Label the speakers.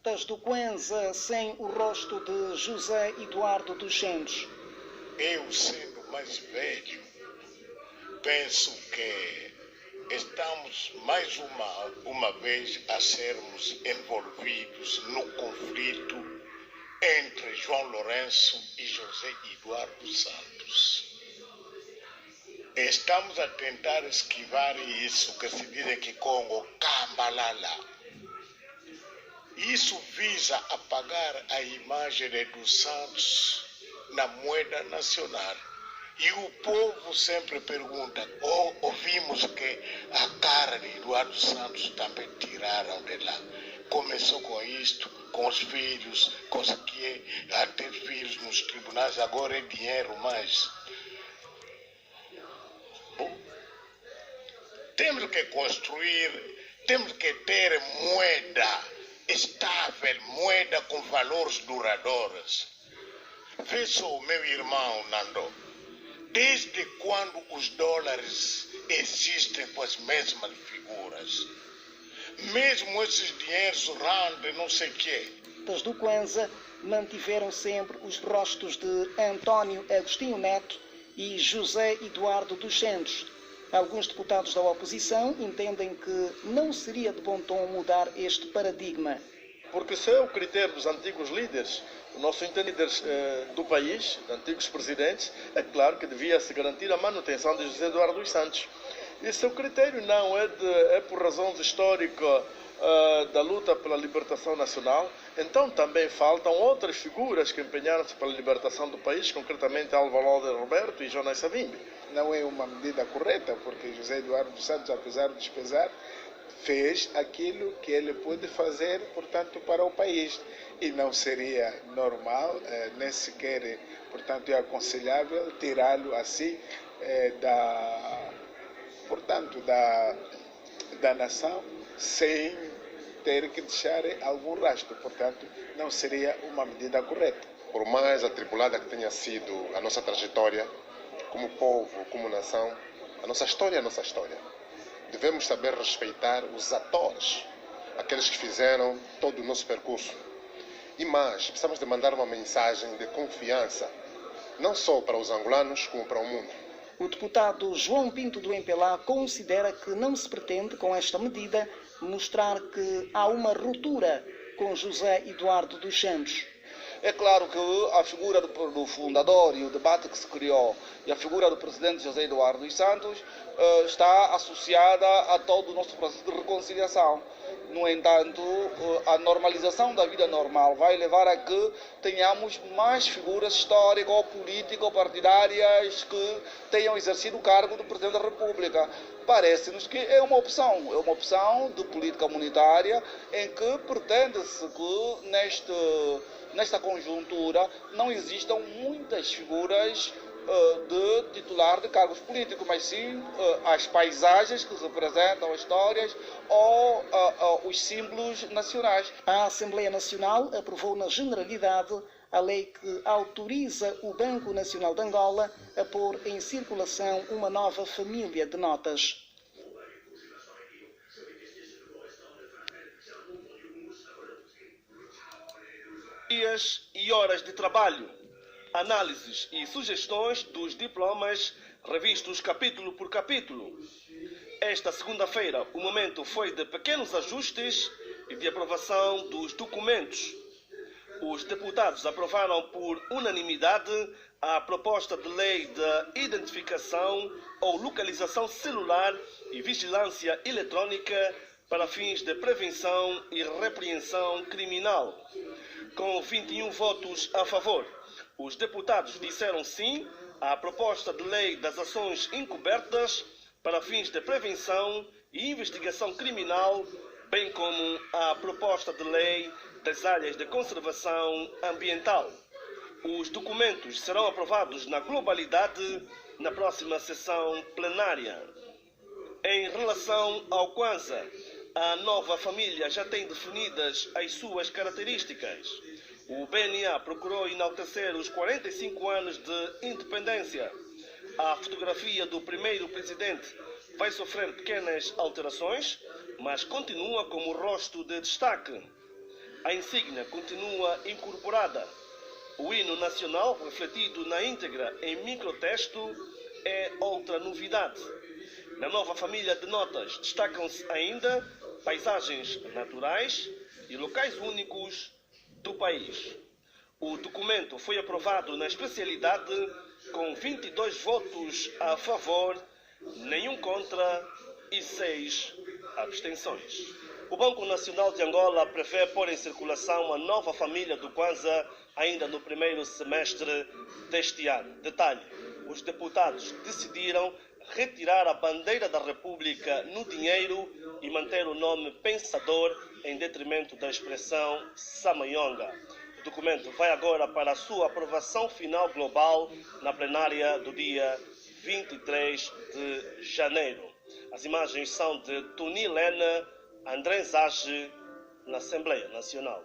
Speaker 1: das do Kwanza sem o rosto de José Eduardo dos Santos.
Speaker 2: Eu, sendo mais velho, penso que estamos mais uma vez a sermos envolvidos no conflito entre João Lourenço e José Eduardo Santos. Estamos a tentar esquivar isso que se diz aqui Congo, cambalala. Isso visa apagar a imagem dos Santos na moeda nacional. E o povo sempre pergunta, ouvimos que a cara de Eduardo Santos também tiraram de lá. Começou com isto, com os filhos, conseguia ter filhos nos tribunais, agora é dinheiro mais. Bom, temos que construir, temos que ter moeda estável, moeda com valores duradouros. Vê só, meu irmão Nando, desde quando os dólares existem com as mesmas figuras? Mesmo esses dinheiros rand, não sei o quê.
Speaker 1: Das do Kwanza mantiveram sempre os rostos de António Agostinho Neto e José Eduardo dos Santos. Alguns deputados da oposição entendem que não seria de bom tom mudar este paradigma.
Speaker 3: Porque se é o critério dos antigos líderes, os nossos líderes do país, antigos presidentes, é claro que devia-se garantir a manutenção de José Eduardo dos Santos. E se o critério não é por razões históricas da luta pela libertação nacional, então também faltam outras figuras que empenharam-se pela libertação do país, concretamente Álvaro de Roberto e Jonas Savimbi.
Speaker 4: Não é uma medida correta, porque José Eduardo dos Santos, apesar de despesar, fez aquilo que ele pôde fazer, portanto, para o país. E não seria normal, nem sequer, portanto, é aconselhável tirá-lo assim da nação sem ter que deixar algum rastro. Portanto, não seria uma medida correta.
Speaker 5: Por mais atribulada que tenha sido a nossa trajetória, como povo, como nação, a nossa história é a nossa história. Devemos saber respeitar os atores, aqueles que fizeram todo o nosso percurso. E mais, precisamos de mandar uma mensagem de confiança, não só para os angolanos, como para o mundo.
Speaker 1: O deputado João Pinto do MPLA considera que não se pretende, com esta medida, mostrar que há uma ruptura com José Eduardo dos Santos.
Speaker 6: É claro que a figura do fundador e o debate que se criou e a figura do presidente José Eduardo dos Santos está associada a todo o nosso processo de reconciliação. No entanto, a normalização da vida normal vai levar a que tenhamos mais figuras históricas ou político-partidárias que tenham exercido o cargo do Presidente da República. Parece-nos que é uma opção de política monetária em que pretende-se que nesta conjuntura não existam muitas figuras de titular de cargos políticos, mas sim as paisagens que representam as histórias ou os símbolos nacionais.
Speaker 1: A Assembleia Nacional aprovou na generalidade a lei que autoriza o Banco Nacional de Angola a pôr em circulação uma nova família de notas.
Speaker 7: Dias e horas de trabalho, análises e sugestões dos diplomas revistos capítulo por capítulo. Esta segunda-feira, o momento foi de pequenos ajustes e de aprovação dos documentos. Os deputados aprovaram por unanimidade a proposta de lei de identificação ou localização celular e vigilância eletrônica para fins de prevenção e repreensão criminal. Com 21 votos a favor, os deputados disseram sim à proposta de lei das ações encobertas para fins de prevenção e investigação criminal, bem como à proposta de lei das áreas de conservação ambiental. Os documentos serão aprovados na globalidade na próxima sessão plenária. Em relação ao Kwanza, a nova família já tem definidas as suas características. O BNA procurou enaltecer os 45 anos de independência. A fotografia do primeiro presidente vai sofrer pequenas alterações, mas continua como rosto de destaque. A insígnia continua incorporada. O hino nacional, refletido na íntegra em microtexto, é outra novidade. Na nova família de notas destacam-se ainda paisagens naturais e locais únicos do país. O documento foi aprovado na especialidade com 22 votos a favor, nenhum contra e 6 abstenções. O Banco Nacional de Angola prevê pôr em circulação a nova família do Kwanza ainda no primeiro semestre deste ano. Detalhe: os deputados decidiram retirar a bandeira da República no dinheiro e manter o nome Pensador em detrimento da expressão Samayonga. O documento vai agora para a sua aprovação final global na plenária do dia 23 de janeiro. As imagens são de Tuni Lena André Zage, na Assembleia Nacional.